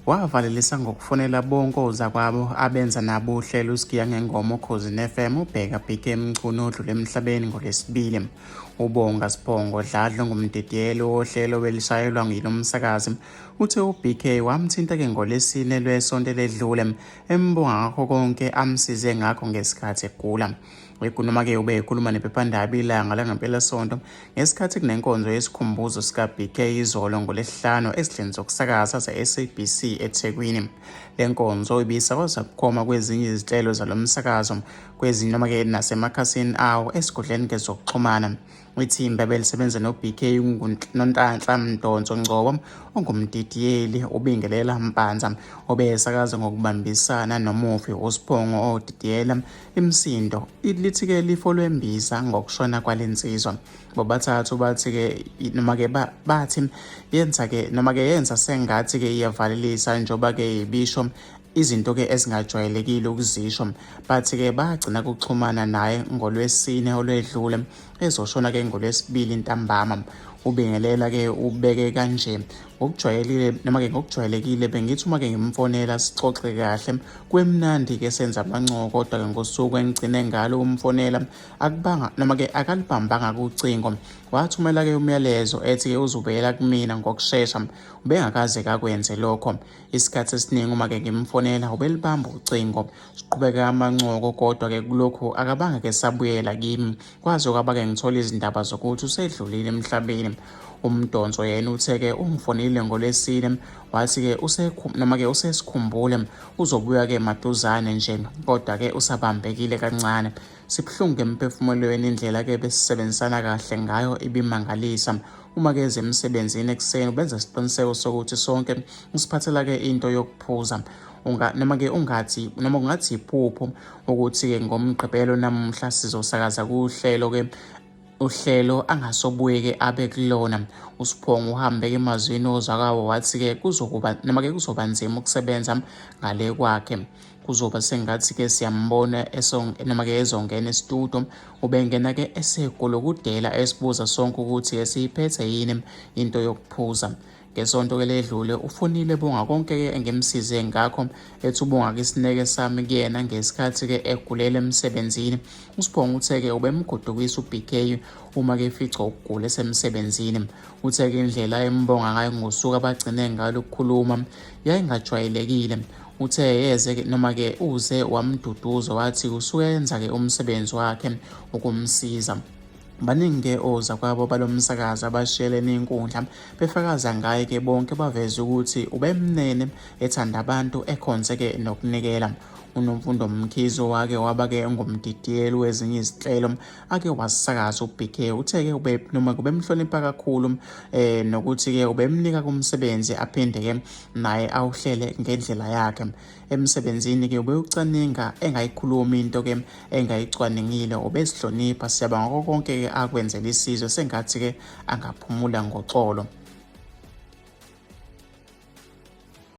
wavalelisa ngokufonela bonke ozakwabo abenza nabo uhlelo usikiya ngengoma KhoziFM ubheka Beekay mchunu odlule emhlabeni ngoLwesibili. Ubonga Sibongo Dladla ngumdidiyeli wohlelo welishayelwa yilo msakazi uthe uBeekay wamthinta-ke ngoLwesine lwesonto eledlule embonga ngakho konke amsize ngakho ngesikhathi egula. Noma-ke ube ekhuluma nephephandaba ilanga langempelasonto ngesikhathi kunenkonzo yesikhumbuzo sikaBeekay izolo ngoLwesihlanu ezindlini zokusakaza ze-SABC eThekwini. Le nkonzo ibisakazwa bukhoma kwezinye izinhlelo zalo msakazo kwezinye noma-ke nasemakhasini awo esigodleni kezokuxhumana. Ithimba belisebenza noBeekay noNhlanhla Mdonso Ngcobo ongumdidiyeli ubingelela Mpanza obesakaza ngokubambisana nomufi uSibongo odidiyela imsindo lithi-ke lifo lwembiza ngokushona kwalensizwa. Bobathathu bathi-ke noma-ke bathi yenza-ke noma-ke yenza sengathi-ke iyavalelisa njengoba-ke ibisho izinto-ke ezingajwayelekile ukuzisho. Bathi-ke bagcina ukuxhumana naye ngoLwesine olwedlule ezoshona-ke ngoLwesibili ntambama. Ubingelela-ke ubeke kanje ngokujwayelekile noma-ke ngokujwayelekile bengithi uma-ke ngimfonela sixoxe kahle kwemnandi-ke senza amancoko kodwa-ke ngosuku engigcine ngalo umfonela akubanga noma-ke akalibambanga kucingo. Wathumela-ke umyalezo ethi-ke uzobuyela kumina ngokushesha ubengakaze kakwenze lokho. Isikhathi esiningi uma-ke ngimfonela ubelibamba ucingo siqhubeka amancoko kodwa-ke kulokhu akabange-ke sabuyela kimi kwaze kwaba-ke ngithola izindaba zokuthi usedlulile emhlabeni. Umdonso yena uthe-ke ungifonile ngoLwesine wathi-ke noma-ke usesikhumbule uzobuya-ke maduzane nje kodwa-ke usabambekile kancane. Sibhlungu emphefumulweni indlela-ke besisebenzisana kahle ngayo ibimangalisa. Uma-ke ezemsebenzini ekuseni ubenza isiqiniseko sokuthi sonke usiphathela-ke into yokuphuza. Noma-ke ungathi noma kungathi iphupho ukuthi-ke ngomgqibelo namuhla sizosakaza uhlelo angasobuye-ke abe kulona. uSibongo uhambe-ke emazwini ozakawo wathi-ke kuzoba nzima ukusebenza ngale kwakhe. Kuzoba sengathi-ke siyambona noma-ke ezongena esitudio ubengena-ke esegolokudela esibuza sonke ukuthi siyiphethe yini into yokuphuza. Ngesonto-ke ledlule ufonile bonga konke-ke engimsize ngakho ethi ubonga-ke isineke sami kuyena ngesikhathi-ke egulela emsebenzini. uSibongo uthe-ke ubemgodukisa uBeekay uma-ke efica ukugula esemsebenzini. Uthe-ke indlela embonga ngayo ngosuku abagcine ngalo ukukhuluma yayingajwayelekile. Uthe yeze noma-ke uze wamduduza wathi usuyenza-ke umsebenzi wakhe ukumsiza. Baningi-ke ozakwabo balomsakazi abashiyelene inkundla befakaza ngaye-ke bonke baveze ukuthi ubemnene ethanda abantu ekhonze-ke nokunikela. uNomfundo Mkhizo wake waba-ke ngumdidiyeli wezinye izinhlelo ake wasakaza uBeekay. Uthe-ke noma kubemhlonipha kakhulu nokuthi-ke ubemnika kumsebenzi aphinde-ke naye awuhlele ngendlela yakhe. Emsebenzini-ke ubewucaninga engayikhuluma into-ke engayicwaningile ubesihlonipha. Siyabonga konke-ke akwenzela isizwe sengathi-ke angaphumula ngoxolo.